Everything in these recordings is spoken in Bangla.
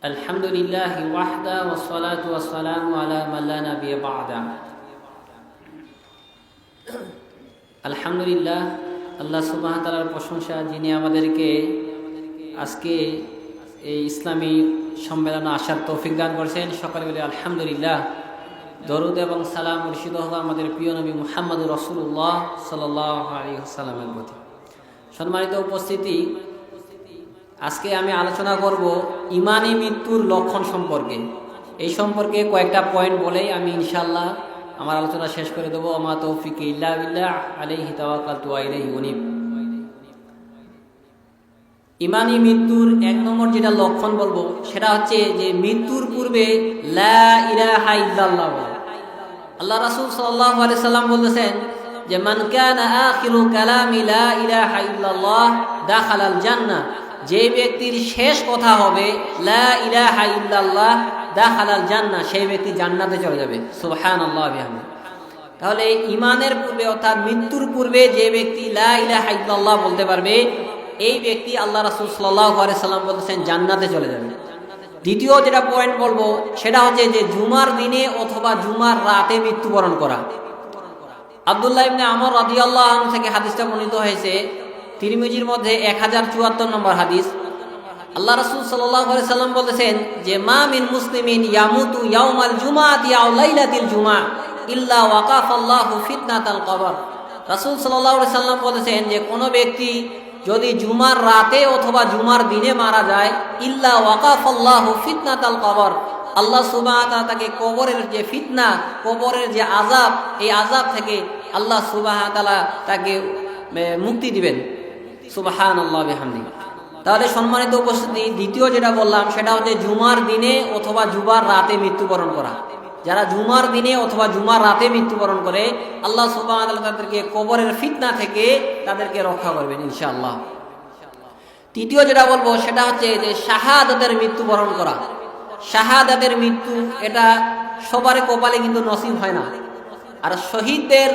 আলহামদুলিল্লাহি ওয়াহদা ওয়াসসালাতু ওয়াসসালামু আলা মান লা নাবিয়্যা বা'দা। আলহামদুলিল্লাহ, আল্লাহ সুবহানাহু ওয়া তাআলার প্রশংসা, যিনি আমাদেরকে আজকে এই ইসলামী সম্মেলনে আসার তৌফিক দান করেছেন। সকলে বলি আলহামদুলিল্লাহ। দরুদ এবং সালাম বর্ষিত হোক আমাদের প্রিয় নবী মুহাম্মদুর রাসূলুল্লাহ সাল্লাল্লাহু আলাইহি ওয়াসাল্লামের প্রতি। সম্মানিত উপস্থিতি, আজকে আমি আলোচনা করব ইমানি মৃত্যুর লক্ষণ সম্পর্কে। এই সম্পর্কে কয়েকটা পয়েন্ট বলেই আমি ইনশাআল্লাহ আমার আলোচনা শেষ করে দেবো। আমা তৌফিক ইল্লা বিল্লাহ, আলাইহি তাওয়াক্কালতু ওয়া ইলাইহি উনীব। ইমানি মৃত্যুর এক নম্বর যেটা লক্ষণ বলবো সেটা হচ্ছে যে মৃত্যুর পূর্বে লা ইলাহা ইল্লাল্লাহ। আল্লাহ রাসূল সাল্লাল্লাহু আলাইহি সাল্লাম বলেছেন যে মান কানা আখিরু কালামি লা ইলাহা ইল্লাল্লাহ দাখালাল জান্নাহ। যে ব্যক্তির শেষ কথা হবে লা ইলাহা ইল্লাল্লাহ দাখালাল জান্নাহ, সেই ব্যক্তি জান্নাতে চলে যাবে। সুবহানাল্লাহ বিহামদিহি। তাহলে ইমানের পূর্বে অর্থাৎ মৃত্যুর পূর্বে যে ব্যক্তি লা ইলাহা ইল্লাল্লাহ বলতে পারবে, এই ব্যক্তি আল্লাহ রাসূল সাল্লাল্লাহু আলাইহি সাল্লাম বলেছেন জান্নাতে চলে যাবে। দ্বিতীয় যেটা পয়েন্ট বলবো সেটা হচ্ছে যে জুমার দিনে অথবা জুমার রাতে মৃত্যুবরণ করা। আব্দুল্লাহ ইবনে আমর রাদিয়াল্লাহু আনহু থেকে হাদিসটা বর্ণিত হয়েছে, তিরমিজির মধ্যে 1054 নম্বর হাদিস। আল্লাহ রাসূল সাল্লাল্লাহু আলাইহি সাল্লাম বলেছেন যে মা মিন মুসলিমিন ইয়ামুতু ইয়াউমাল জুমআতি আও লাইলাতিল জুমআ ইল্লা ওয়াকাফাল্লাহু ফিতনাতাল কবর। রাসূল সাল্লাল্লাহু আলাইহি সাল্লাম বলেছেন যে কোনো ব্যক্তি যদি জুমার রাতে অথবা জুমার দিনে মারা যায়, ইল্লা ওয়াকাফাল্লাহু ফিতনাতাল কবর, আল্লাহ সুবহানাহু ওয়া তাআলা তাকে কবরের যে ফিতনা, কবরের যে আযাব, এই আযাব থেকে আল্লাহ সুবহানাহু ওয়া তাআলা তাকে মুক্তি দিবেন। সুবহানাল্লাহ বিহামদিহি। তাহলে সম্মানিত উপস্থিতি, দ্বিতীয় যেটা বললাম সেটা হচ্ছে জুমার দিনে অথবা জুমার রাতে মৃত্যুবরণ করা। যারা জুমার দিনে অথবা জুমার রাতে মৃত্যুবরণ করে, আল্লাহ সুবহানাহু ওয়া তাআলা তাদেরকে কবরের ফিতনা থেকে তাদেরকে রক্ষা করবেন ইনশাআল্লাহ। তৃতীয় যেটা বলবো সেটা হচ্ছে যে শাহাদাতের মৃত্যুবরণ করা। শাহাদাতের মৃত্যু এটা সবার কপালে কিন্তু নসিব হয় না। আর শহীদদের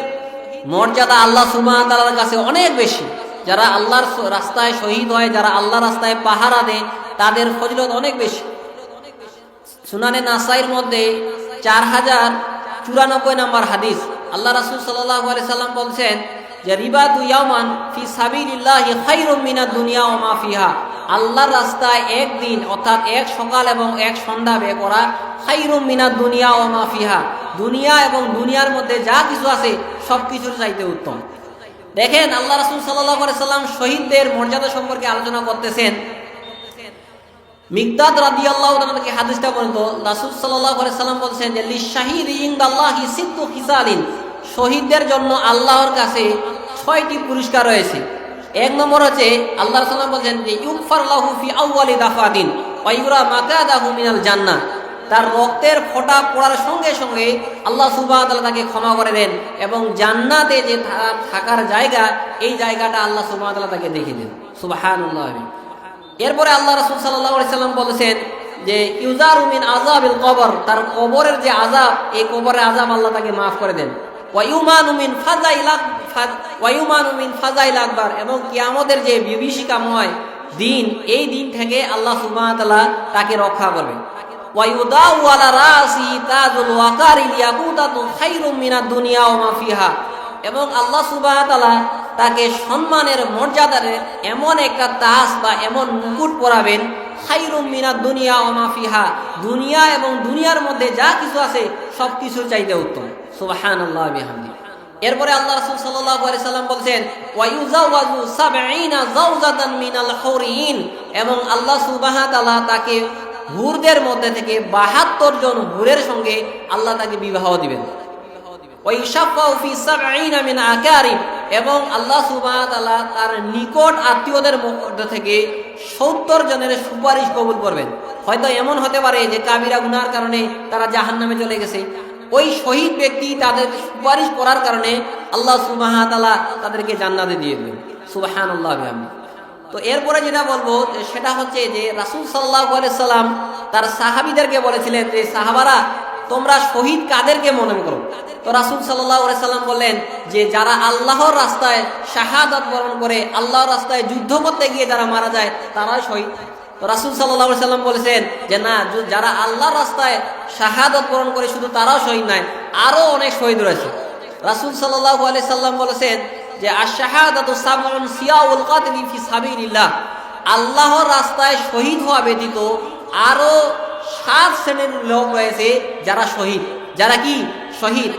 মর্যাদা আল্লাহ সুবহানাহু ওয়া তাআলার কাছে অনেক বেশি। যারা আল্লাহর রাস্তায় শহীদ হয়, যারা আল্লাহর রাস্তায় পাহারা দেয়, তাদের ফজিলত অনেক বেশি। সুনানে নাসাইর মধ্যে 4094 নম্বর হাদিস, আল্লাহ রাসূল সাল্লাল্লাহু আলাইহি সাল্লাম বলছেন যে রিবাতু ইয়াওমান ফি সাবিলিল্লাহি খায়রুম মিনাদ দুনিয়া ওয়া মা ফিহা। আল্লাহর রাস্তায় একদিন অর্থাৎ এক সকাল এবং এক সন্ধ্যা ব্যয় করা খায়রুম মিনাদ দুনিয়া ওয়া মা ফিহা, দুনিয়া এবং দুনিয়ার মধ্যে যা কিছু আছে সব কিছুর চাইতে উত্তম। দেখেন, আল্লাহ রাসূল সাল্লাল্লাহু আলাইহি সাল্লাম শহীদদের মর্যাদা সম্পর্কে আলোচনা করতেছেন। মিকদাদ রাদিয়াল্লাহু তাআলা থেকে হাদিসটা বর্ণিত, রাসূল সাল্লাল্লাহু আলাইহি সাল্লাম বলেছেন যে লিশাহিদি ইনদাল্লাহি সিত্তু খিসালিন, শহীদদের জন্য আল্লাহর কাছে 6টি পুরস্কার রয়েছে। এক নম্বর হচ্ছে আল্লাহ রাসূল বলেন যে ইউগফার লাহু ফি আউয়ালি দাফাদিন ওয়া ইউরা মাকাদাহু মিনাল জান্নাহ, তার রক্তের ফোঁটা পড়ার সঙ্গে সঙ্গে আল্লাহ সুবহানাহু ওয়া তাআলা তাকে ক্ষমা করে দেন এবং জান্নাতে যে থাকার জায়গা, এই জায়গাটা আল্লাহ সুবহানাহু ওয়া তাআলা তাকে দেখিয়ে দেন। সুবহানাল্লাহ। এরপরে আল্লাহ রাসূল সাল্লাল্লাহু আলাইহি সাল্লাম বলেছেন যে ইউজারু মিন আযাবিল কবর, তার কবরের যে আযাব, এই কবরের আযাব আল্লাহ তাকে মাফ করে দেন। ওয়া ইউমানু মিন ফাযাইল আকবার, এবং কিয়ামতের যে বিভীষিকাময় দিন, এই দিন থেকে আল্লাহ সুবহানাহু ওয়া তাআলা তাকে রক্ষা করবেন। ওয়া ইউদাউ আলা রাসি তাজুল ওয়াকারিল ইয়াকুতাতু খায়রুম মিনাদ দুনিয়া ওয়া মা ফিহা, এবং আল্লাহ সুবহানাহু ওয়া তাআলা তাকে সম্মানের মর্যাদার এমন একটা তাজ বা এমন মুকুট পরাবেন, খায়রুম মিনাদ দুনিয়া ওয়া মা ফিহা, দুনিয়া এবং দুনিয়ার মধ্যে যা কিছু আছে সব কিছুর চাইতে উত্তম। সুবহানাল্লাহ বিহামদিহি। এরপরে আল্লাহ রাসূল সাল্লাল্লাহু আলাইহি সাল্লাম বলেন ওয়া ইউজাওয়াজু 70 যাওজাতান মিনাল হুরিন, এবং আল্লাহ সুবহানাহু ওয়া তাআলা তাকে হুরদের মধ্যে থেকে 72 জন হুরের সঙ্গে আল্লাহ তাকে বিবাহ দিবেন। ওয়া ইউশাফাউ ফি 70 মিন আকারিব, এবং আল্লাহ সুবহানাহু ওয়া তাআলা তার নিকট আত্মীয়দের মধ্যে থেকে 70 জনের সুপারিশ কবুল করবেন। হয়তো এমন হতে পারে যে কাবিরা গুনার কারণে তারা জাহান্নামে চলে গেছে, ওই শহীদ ব্যক্তি তাদের সুপারিশ করার কারণে আল্লাহ সুবহানাহু ওয়া তাআলা তাদেরকে জান্নাতে দিয়ে দেবেন। সুবহানাল্লাহ বিহামদিহি। তো এরপরে যেটা বলবো সেটা হচ্ছে যে রাসূল সাল্লাল্লাহু আলাইহি সাল্লাম তার সাহাবীদেরকে বলেছিলেন যে সাহাবারা, তোমরা শহীদ কাদেরকে মনে করো? তো রাসূল সাল্লাল্লাহু আলাইহি সাল্লাম বললেন যে যারা আল্লাহর রাস্তায় শাহাদাত বরণ করে, আল্লাহর রাস্তায় যুদ্ধ করতে গিয়ে যারা মারা যায় তারাই শহীদ। তো রাসূল সাল্লাল্লাহু আলাইহি সাল্লাম বলেছেন যে না, যারা আল্লাহর রাস্তায় শাহাদাত বরণ করে শুধু তারাও শহীদ নয়, আরো অনেক শহীদ রয়েছে। রাসূল সাল্লাল্লাহু আলাইহি সাল্লাম বলেছেন যে আশ-শাহাদাতু সাবউন সিয়াউল কাতিলি ফি সাবিলিল্লাহ, আল্লাহর রাস্তায় শহীদ হওয়া ব্যতীত আরো 7 শ্রেণীর লোক রয়েছে যারা শহীদ। যারা কি শহীদ?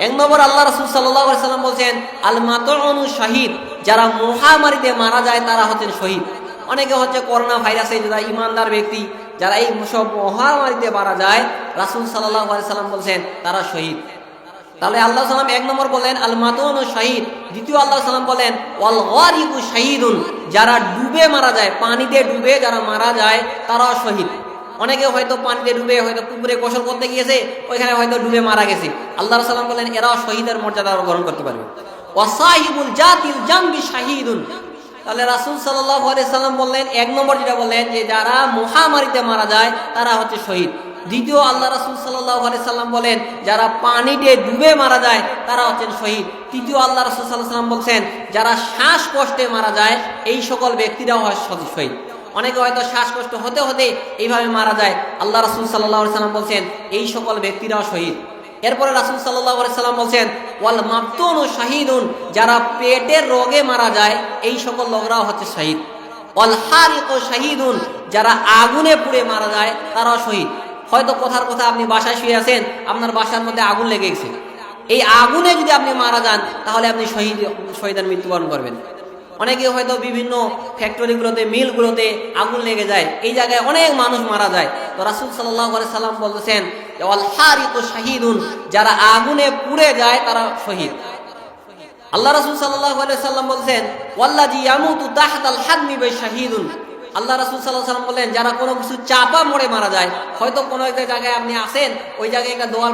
এক নম্বর, আল্লাহ রাসূল সাল্লাল্লাহু আলাইহি সাল্লাম বলেছেন আল মাতুউনু শাহীদ, যারা মহামারীতে মারা যায় তারা হচ্ছেন শহীদ। অনেকে হচ্ছে করোনা ভাইরাসে যারা ইমানদার ব্যক্তি, যারা এই সব মহামারীতে মারা যায়, রাসূল সাল্লাল্লাহু আলাইহি সাল্লাম বলেছেন তারা শহীদ। তাহলে আল্লাহ সাল্লাম এক নম্বর বলেন আল মাতুউনু শাহীদ। দ্বিতীয় আল্লাহ সাল্লাম বলেন ওয়াল গারিকু শাহীদুন, যারা ডুবে মারা যায়, পানিতে ডুবে যারা মারা যায় তারাও শহীদ। অনেকে হয়তো পানিতে ডুবে হয়তো পুকুরে গোসল করতে গিয়েছে, ওইখানে হয়তো ডুবে মারা গেছে, আল্লাহ সাল্লাম বলেন এরাও শহীদের মর্যাদা গ্রহণ করতে পারবে। ওয়াসাহিবুল জাতিল জামবি শাহীদুন, তাহলে রাসূল সাল্লাল্লাহু আলাইহি সাল্লাম বললেন এক নম্বর যেটা বললেন যে যারা মহামারীতে মারা যায় তারা হচ্ছে শহীদ। দ্বিতীয় আল্লাহ রাসূল সাল্লাল্লাহু আলাইহি সাল্লাম বলেন যারা পানিতে ডুবে মারা যায় তারা হচ্ছেন শহীদ। তৃতীয় আল্লাহ রাসূল সাল্লাল্লাহু আলাইহি সাল্লাম বলছেন যারা শ্বাসকষ্টে মারা যায় এই সকল ব্যক্তিরাও হয় শহীদ। অনেকে হয়তো শ্বাসকষ্ট হতে হতে এইভাবে মারা যায়, আল্লাহ রাসূল সাল্লাল্লাহু আলাইহি সাল্লাম বলছেন এই সকল ব্যক্তিরাও শহীদ। এরপরে রাসূল সাল্লাল্লাহু আলাইহি সাল্লাম বলছেন ওয়াল মাবতুনু শাহীদুন, যারা পেটের রোগে মারা যায় এই সকল লোকরাও হচ্ছে শহীদ। ওয়াল হারিকু শাহীদুন, যারা আগুনে পুড়ে মারা যায় তারাও শহীদ। হয়তো কথার কথা আপনি বাসায় শুয়ে আছেন, আপনার বাসার মধ্যে আগুন লেগে গেছে, এই আগুনে যদি আপনি মারা যান তাহলে আপনি শহীদের মৃত্যুবরণ করবেন। অনেকে হয়তো বিভিন্ন ফ্যাক্টরিগুলোতে, মিলগুলোতে আগুন লেগে যায়, এই জায়গায় অনেক মানুষ মারা যায়। তো রাসূল সাল্লাল্লাহু আলাইহি সাল্লাম বলতেছেন ওয়াল হারিকু শাহীদুন, যারা আগুনে পুড়ে যায় তারা শহীদ। আল্লাহ রাসূল সাল্লাল্লাহু আলাইহি সাল্লাম বলছেন ওয়াল্লাযী ইয়ামুতু তাহতাল হাদমি বাই শাহীদুন, আল্লাহ রাসূল সাল্লাল্লাহু আলাইহি সাল্লাম বললেন যারা কোনো কিছু চাপা মোড়ে মারা যায়, হয়তো কোনো একটা জায়গায় আপনি আছেন, ওই জায়গায় একটা দোয়াল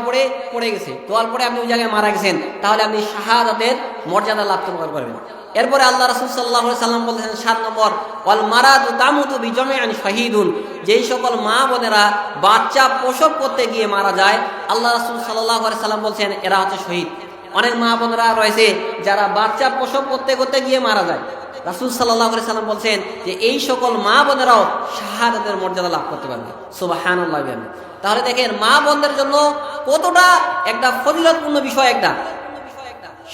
পড়ে গেছে, দোয়াল পড়ে আপনি ওই জায়গায় মারা গেছেন, তাহলে আপনি শাহাদাতের মর্যাদা লাভ করবেন। এরপরে আল্লাহ রাসূল সাল্লাল্লাহু আলাইহি সাল্লাম বলেছেন 7 নম্বর ওয়াল মারাদু তামুতু বিজামিআন শাহীদুন, যেই সকল মা বোনেরা বাচ্চা প্রসব করতে গিয়ে মারা যায়, আল্লাহ রাসূল সাল্লাল্লাহু আলাইহি সাল্লাম বলছেন এরা হচ্ছে শহীদ। অনেক মা বোনেরা রয়েছে যারা বাচ্চা প্রসব করতে গিয়ে মারা যায়, রাসূল সাল্লাল্লাহু আলাইহি সাল্লাম বলছেন যে এই সকল মা বোনেরাও শাহাদাতের মর্যাদা লাভ করতে পারবে। সুবহানাল্লাহ। তাহলে দেখেন মা বোনদের জন্য কতটা একটা ফজিলতপূর্ণ বিষয়। একটা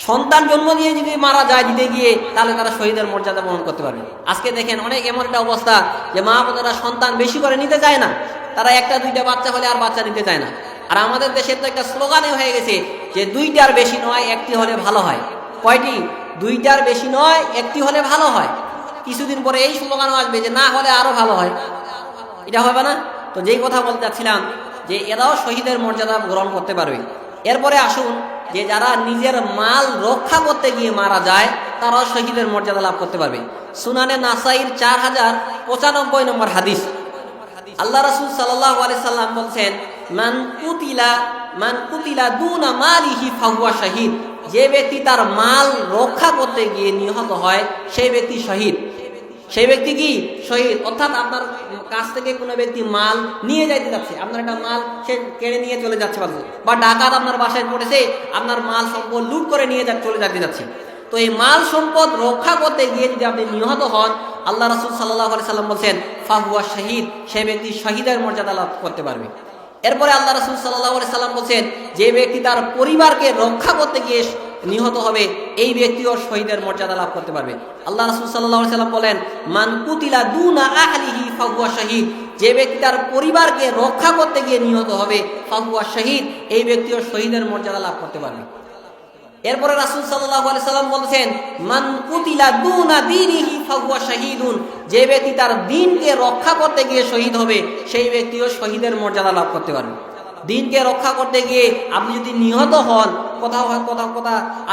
সন্তান জন্ম দিয়ে যদি মারা যায় দিতে গিয়ে, তাহলে তারা শহীদের মর্যাদা বহন করতে পারবে। আজকে দেখেন অনেক এমন একটা অবস্থা যে মা বোনেরা সন্তান বেশি করে নিতে চায় না, তারা একটা দুইটা বাচ্চা হলে আর বাচ্চা নিতে চায় না। আর আমাদের দেশের তো একটা স্লোগানে হয়ে গেছে যে 2টার বেশি নয়, 1টি হলে ভালো হয়। কয়টি? 2টার বেশি নয়, 1টি হলে ভালো হয়। কিছুদিন পরে এই স্লোগানও আসবে যে না হলে আরো ভালো হয়। এটা হবে না? তো যেই কথা বলতে চাচ্ছিলাম যে এরাও শহীদের মর্যাদা গ্রহণ করতে পারবে। এরপরে আসুন যে যারা নিজের মাল রক্ষা করতে গিয়ে মারা যায় তারাও শহীদের মর্যাদা লাভ করতে পারবে। সুনানে নাসাইর 4095 নম্বর হাদিস, আল্লাহ রাসূল সাল্লাল্লাহু আলাইহি সাল্লাম বলছেন মান কুতিলা দুনা মালিহি ফাহুয়া শাহীদ, যে ব্যক্তি তার মাল রক্ষা করতে গিয়ে নিহত হয় সেই ব্যক্তি শহীদ। সেই ব্যক্তি কি শহীদ? অর্থাৎ আপনার কাছ থেকে কোনো ব্যক্তি মাল নিয়ে যাইতে যাচ্ছে, আপনার একটা মাল সে কেড়ে নিয়ে চলে যাচ্ছে, বা ডাকাত আপনার বাসায় পড়েছে, আপনার মাল সম্পদ লুট করে নিয়ে চলে যাচ্ছে। তো এই মাল সম্পদ রক্ষা করতে গিয়ে যদি আপনি নিহত হন, আল্লাহ রাসূল সাল্লাল্লাহু আলাইহি সাল্লাম বলছেন ফাহুয়া শাহীদ, সেই ব্যক্তি শহীদের মর্যাদা লাভ করতে পারবে। এরপরে আল্লাহ রাসূল সাল্লাল্লাহু আলাইহি সাল্লাম বলছেন যে ব্যক্তি তার পরিবারকে রক্ষা করতে গিয়ে নিহত হবে এই ব্যক্তিও শহীদের মর্যাদা লাভ করতে পারবে। আল্লাহ রাসূল সাল্লাল্লাহু আলাইহি সাল্লাম বলেন মান কুতিলা দুনা আহলিহি ফাহুয়া শাহীদ, যে ব্যক্তি তার পরিবারকে রক্ষা করতে গিয়ে নিহত হবে ফাহুয়া শাহীদ, এই ব্যক্তিও শহীদের মর্যাদা লাভ করতে পারবে। এরপরে রাসূল সাল্লাল্লাহু আলাইহি সাল্লাম বলেছেন মান কুতিলা দুনা দীনিহি ফাহুয়া শাহীদুন, যে ব্যক্তি তার দ্বীনকে রক্ষা করতে গিয়ে শহীদ হবে সেই ব্যক্তিও শহীদের মর্যাদা লাভ করতে পারবে। দ্বীনকে রক্ষা করতে গিয়ে আপনি যদি নিহত হন, কোথাও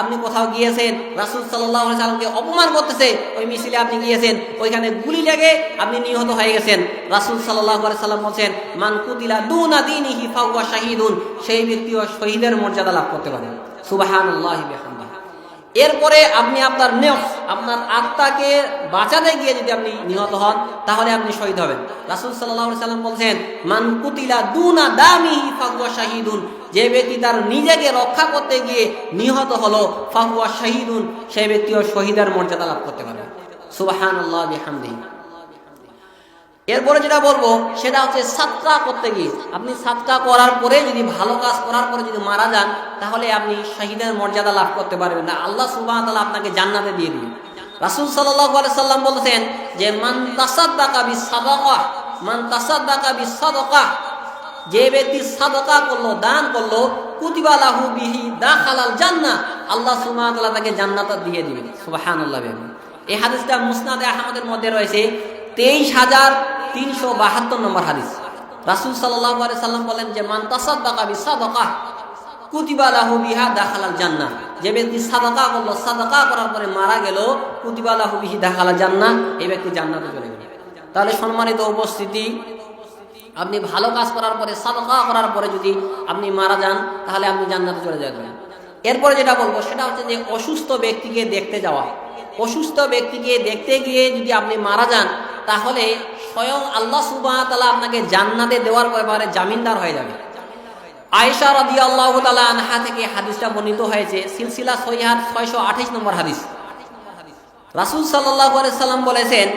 আপনি কোথাও গিয়েছেন, রাসূল সাল্লাল্লাহু আলাইহি সাল্লামকে অপমান করতেছে, ওই মিছিলে আপনি গিয়েছেন, ওইখানে গুলি লেগে আপনি নিহত হয়ে গেছেন, রাসূল সাল্লাল্লাহু আলাইহি সাল্লাম বলেন মান কুতিলা দুনা দীনিহি ফাহুয়া শাহীদুন, সেই ব্যক্তিও শহীদের মর্যাদা লাভ করতে পারে। সুবহানাল্লাহি বিহামদিহি। এরপরে আপনি আপনার নফস, আপনার আত্মাকে বাঁচাতে গিয়ে যদি আপনি নিহত হন তাহলে আপনি শহীদ হবেন। রাসূল সাল্লাল্লাহু আলাইহি সাল্লাম বলেন মান কুতিলা দুনা দামিহি ফাহুয়া শাহীদুন, যে ব্যক্তি তার নিজেকে রক্ষা করতে গিয়ে নিহত হলো ফাহুয়া শাহীদুন, সেই ব্যক্তিও শহীদের মর্যাদা লাভ করতে পারে। সুবহানাল্লাহি বিহামদিহি। এরপরে যেটা বলবো সেটা হচ্ছে সাদকা করতে গিয়ে, আপনি সাদকা করার পরে যদি ভালো কাজ করার পরে যদি মারা যান, তাহলে আপনি শহীদের মর্যাদা লাভ করতে পারবেন না, আল্লাহ সুবহানাহু ওয়া তাআলা আপনাকে জান্নাতে দিয়ে দিবেন। রাসূল সাল্লাল্লাহু আলাইহি সাল্লাম বলেছেন যে মান তাসাদদাকা বিসাদাকাহ, মান তাসাদদাকা বিসাদাকাহ, যে ব্যক্তি সাদকা করলো, দান করলো, কুতিবা লাহু বিহি দাখালাল জান্নাহ, আল্লাহ সুবহানাহু ওয়া তাআলা তাকে জান্নাত দিয়ে দিবেন। সুবহানাল্লাহ। এই হাদিসটা মুসনাদে আহমদের মধ্যে রয়েছে, 23,372 নম্বর হাদিস। রাসূল সাল্লাল্লাহু আলাইহি সাল্লাম বলেন যে মান তাসাদদাকা বিসাদাকাহ কুতিবা লাহু বিহা দাখালাল জান্নাহ, যে ব্যক্তি সাদাকা করলো, সাদাকা করার পরে মারা গেল, কুতিবা লাহু বিহি দাখালাল জান্নাহ, এই ব্যক্তি জান্নাতে চলে গেল। তাহলে সম্মানিত উপস্থিতি, আপনি ভালো কাজ করার পরে, সাদাকা করার পরে যদি আপনি মারা যান, তাহলে আপনি জান্নাতে চলে যাবেন। এরপরে যেটা বলবো সেটা হচ্ছে যে অসুস্থ ব্যক্তিকে দেখতে যাওয়া। অসুস্থ ব্যক্তিকে দেখতে গিয়ে যদি আপনি মারা যান, তাহলে স্বয়ং আল্লাহ সুবহানাহু ওয়া তাআলা আপনাকে জান্নাতে দেওয়ার ব্যাপারে জামিনদার হয়ে যাবে। আয়েশা রাদিয়াল্লাহু তাআলা আনহা থেকে হাদিসটা বর্ণিত হয়েছে, সিলসিলা সহিহা 628 নম্বর হাদিস। রাসূল সাল্লাল্লাহু আলাইহি সাল্লাম বলেছেন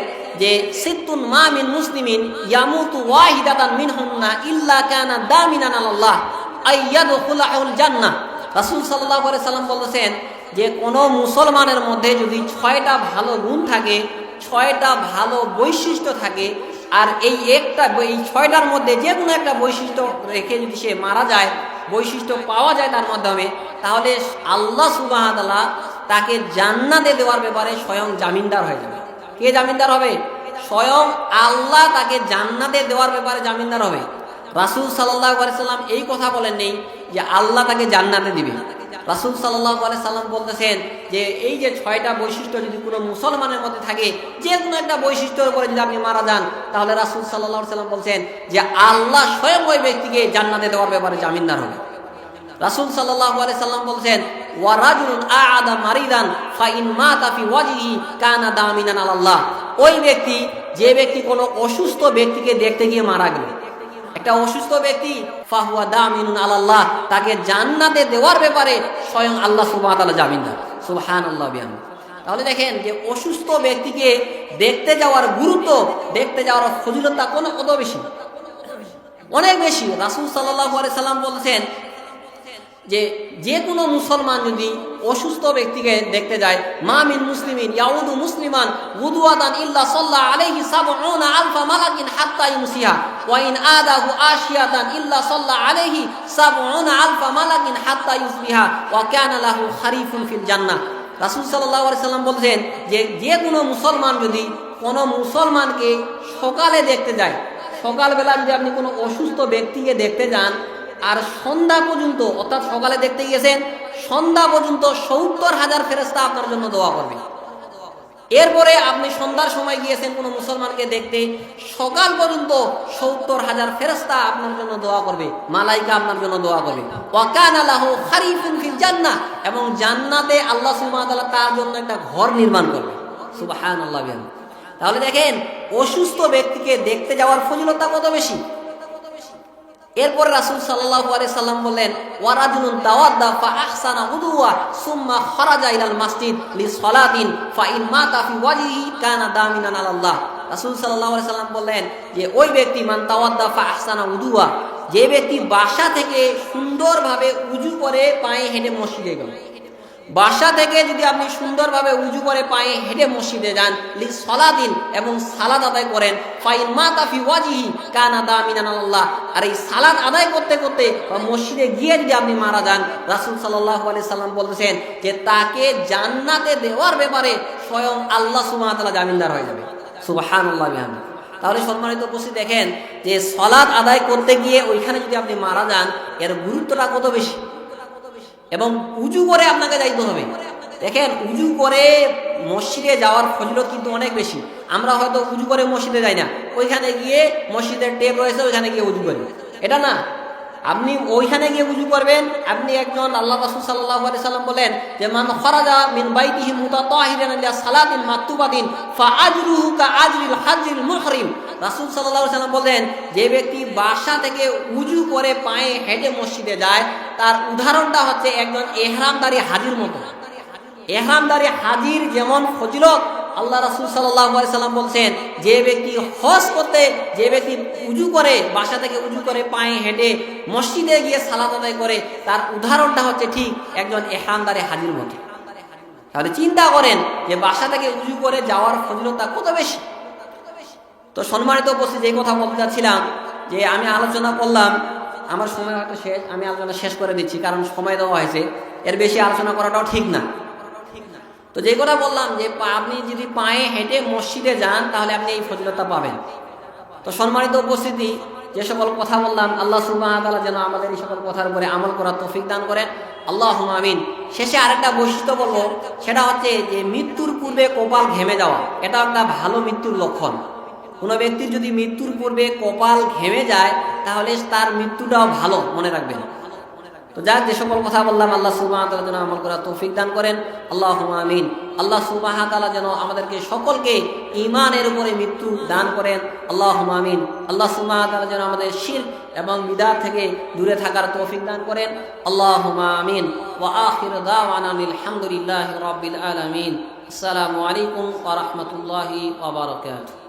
যে সিত্তুন মা মিন মুসলিমিন ইয়ামুতু ওয়াহিদাতান মিনহুন্না ইল্লা কানা দামিনান আলাল্লাহ আইয়াদখুলাহুল জান্নাহ। রাসূল সাল্লাল্লাহু আলাইহি সাল্লাম বলেছেন যে কোনো মুসলমানের মধ্যে যদি 6টা ভালো গুণ থাকে, 6টা ভালো বৈশিষ্ট্য থাকে, আর এই 6টার মধ্যে যে কোনো একটা বৈশিষ্ট্য রেখে যদি সে মারা যায়, বৈশিষ্ট্য পাওয়া যায় তার মাধ্যমে, তাহলে আল্লাহ সুবহানাহু ওয়া তাআলা তাকে জান্নাতে দেওয়ার ব্যাপারে স্বয়ং জামিনদার হয়ে যাবে। কে জামিনদার হবে? স্বয়ং আল্লাহ তাকে জান্নাতে দেওয়ার ব্যাপারে জামিনদার হবে। রাসূল সাল্লাল্লাহু আলাইহি সাল্লাম এই কথা বলেন নেই যে আল্লাহ তাকে জান্নাতে দিবে। রাসূল সাল্লাল্লাহু আলাইহি সাল্লাম বলতেছেন যে এই যে 6টা বৈশিষ্ট্য যদি কোনো মুসলমানের মধ্যে থাকে, যে কোনো একটা বৈশিষ্ট্যের উপরে যদি আপনি মারা যান, তাহলে রাসূল সাল্লাল্লাহু আলাইহি সাল্লাম বলছেন যে আল্লাহ স্বয়ং ওই ব্যক্তিকে জান্নাতে দেওয়ার ব্যাপারে জামিনদার হবে। রাসূল সাল্লাল্লাহু আলাইহি সাল্লাম বলছেন ওয়া রাজুলুন আ'আদা মারিদান ফা ইন মাতা ফি ওয়াজহিহি কানা দামিনান আলাল্লাহ, ওই ব্যক্তি, যে ব্যক্তি কোনো অসুস্থ ব্যক্তিকে দেখতে গিয়ে মারা গেল, একটা অসুস্থ ব্যক্তি, ফাহুয়া দামিনুন আলাল্লাহ, তাকে জান্নাতে দেওয়ার ব্যাপারে স্বয়ং আল্লাহ সুবহানাহু ওয়া তাআলা জামিনদার। সুবহানাল্লাহ বিহামদিহি। তাহলে দেখেন যে অসুস্থ ব্যক্তিকে দেখতে যাওয়ার গুরুত্ব, দেখতে যাওয়ার ফজিলতটা কত বেশি, অনেক বেশি। রাসূল সাল্লাল্লাহু আলাইহি সাল্লাম বলেছেন যে যে কোনো মুসলমান যদি অসুস্থ ব্যক্তিকে দেখতে যায়, মা মিন মুসলিমিন ইয়াউদু মুসলিমান গুদওয়াতান ইল্লা সাল্লা আলাইহি সাবউনা আলফা মালাকিন হাত্তা ইউসিহা ওয়া ইন আদাহু আশিয়াতান ইল্লা সাল্লা আলাইহি সাবউনা আলফা মালাকিন হাত্তা ইউসবিহা ওয়া কানা লাহু খারিফুন ফিল জান্নাহ। রাসূল সাল্লাল্লাহু আলাইহি সাল্লাম বলেছেন যে যে কোনো মুসলমান যদি কোনো মুসলমানকে সকালে দেখতে যায়, সকালবেলা যদি আপনি কোনো অসুস্থ ব্যক্তিকে দেখতে যান, আর সন্ধ্যা পর্যন্ত, অর্থাৎ সকালে দেখতে গিয়েছেন, সন্ধ্যা পর্যন্ত ৭০,০০০ ফেরেশতা আপনার জন্য দোয়া করবে। এরপরে আপনি সন্ধ্যার সময় গিয়েছেন কোনো মুসলমানকে দেখতে, সকাল পর্যন্ত ৭০,০০০ ফেরেশতা আপনার জন্য দোয়া করবে, মালাইকা আপনার জন্য দোয়া করবে। ওয়া কানা লাহু খারিফুন ফিল জান্নাহ, এবং জান্নাতে আল্লাহ সুবহানাহু ওয়া তাআলা তার জন্য একটা ঘর নির্মাণ করবে। সুবহানাল্লাহ। তাহলে দেখেন অসুস্থ ব্যক্তিকে দেখতে যাওয়ার ফজিলতটা কত বেশি। এরপর রাসূল সাল্লাল্লাহু আলাইহি সাল্লাম বললেন ওয়া রাজুলুন তাওয়াদ্দা ফা আহসানা উদুওয়া সুম্মা খারাজা ইলাল মাসজিদ লিসসালাতিন ফা ইন মাতা ফি ওয়াজহিহি কানা দামিনান আলাল্লাহ। রাসূল সাল্লাল্লাহু আলাইহি সাল্লাম বললেন যে ওই ব্যক্তি মান তাওয়াদ্দা ফা আহসানা উদুওয়া, যে ব্যক্তি বাসা থেকে সুন্দরভাবে উযু করে পায়ে হেঁটে মসজিদে গেল, বাসা থেকে যদি আপনি সুন্দরভাবে উযু করে পায়ে হেঁটে মসজিদে যান, লিসসালাতিন, এবং সালাত আদায় করেন, ফাইন মাতা ফি ওয়াজহিহি কানা দামিনান আলাল্লাহ, আর এই সালাত আদায় করতে করতে বা মসজিদে গিয়ে যদি আপনি মারা যান, রাসূল সাল্লাল্লাহু আলাইহি সাল্লাম বলেছেন যে তাকে জান্নাতে দেওয়ার ব্যাপারে স্বয়ং আল্লাহ সুবহানাহু ওয়া তাআলা জামিনদার হয়ে যাবে। সুবহানাল্লাহ বিহামদিহি। তাহলে সম্মানিত উপস্থিতি, দেখেন যে সালাত আদায় করতে গিয়ে ওইখানে যদি আপনি মারা যান, এর গুরুত্বটা কত বেশি, এবং উযু করে আপনাকে যাইতে হবে। দেখেন উযু করে মসজিদে যাওয়ার ফজিলত কিন্তু অনেক বেশি। আমরা হয়তো উযু করে মসজিদে যাই না, ওইখানে গিয়ে মসজিদের টেপ রয়েছে ওইখানে গিয়ে উযু করি, এটা না। আপনি ওইখানে গিয়ে উযু করবেন। আপনি একজন, আল্লাহ রাসূল সাল্লাল্লাহু আলাইহি সাল্লাম বলেন যে মান খারাজা মিন বাইতিহি মুতাতাহিরান লিয়া সালাতিন মাকতুবাতিন ফা আজরুহু কা আজরিল হাজ্জিল মুহরিম। রাসূল সাল্লাল্লাহু আলাইহি সাল্লাম বলেন যে ব্যক্তি বাসা থেকে উযু করে পায়ে হেঁটে মসজিদে যায়, তার উদাহরণটা হচ্ছে একজন ইহরামদারী হাজীর মতো। ইহরামদারী হাজীর যেমন ফজিলত, আল্লাহ রাসূল সাল্লাল্লাহু আলাইহি সাল্লাম বলছেন, যে ব্যক্তি হজ করতে, যে ব্যক্তি উজু করে, বাসা থেকে উজু করে পায়ে হেঁটে মসজিদে গিয়ে সালাত আদায় করে, তার উদাহরণটা হচ্ছে ঠিক একজন ইহরামদারে হাজির মতো। তাহলে চিন্তা করেন যে বাসা থেকে উজু করে যাওয়ার ফজিলতটা কত বেশি। তো সম্মানিত উপস্থিতি, এই কথা বলতে চাচ্ছিলাম যে আমি আলোচনা করলাম, আমার সময় হয়তো শেষ, আমি আলোচনা শেষ করে দিচ্ছি কারণ সময় দেওয়া হয়েছে, এর বেশি আলোচনা করাটাও ঠিক না। তো যে কথা বললাম যে আপনি যদি পায়ে হেঁটে মসজিদে যান তাহলে আপনি এই ফজিলতটা পাবেন। তো সম্মানিত উপস্থিতি, যে সকল কথা বললাম আল্লাহ সুবহানাহু ওয়া তাআলা যেন আমাদের এই সকল কথার উপরে আমল করার তৌফিক দান করেন, আল্লাহুম্মা আমিন। শেষে আরেকটা বৈশিষ্ট্য বলবো, সেটা হচ্ছে যে মৃত্যুর পূর্বে কপাল ঘেমে যাওয়া, এটা একটা ভালো মৃত্যুর লক্ষণ। কোনো ব্যক্তির যদি মৃত্যুর পূর্বে কপাল ঘেমে যায় তাহলে তার মৃত্যুটাও ভালো, মনে রাখবেন। তো যাক, যে সকল কথা বললাম আল্লাহ সুবহানাহু ওয়া তাআলা যেন আমল করার তৌফিক দান করেন, আল্লাহুম্মা আমিন। আল্লাহ সুবহানাহু ওয়া তাআলা যেন আমাদেরকে সকলকে ঈমানের উপরে মৃত্যু দান করেন, আল্লাহুম্মা আমিন। আল্লাহ সুবহানাহু ওয়া তাআলা যেন আমাদের শিরক এবং বিদআত থেকে দূরে থাকার তৌফিক দান করেন, আল্লাহুম্মা আমিন। ওয়া আখিরু দাওয়ানা আলহামদুলিল্লাহি রাব্বিল আলামিন। আসসালামু আলাইকুম ওয়া রাহমাতুল্লাহি ওয়া বারাকাতুহু।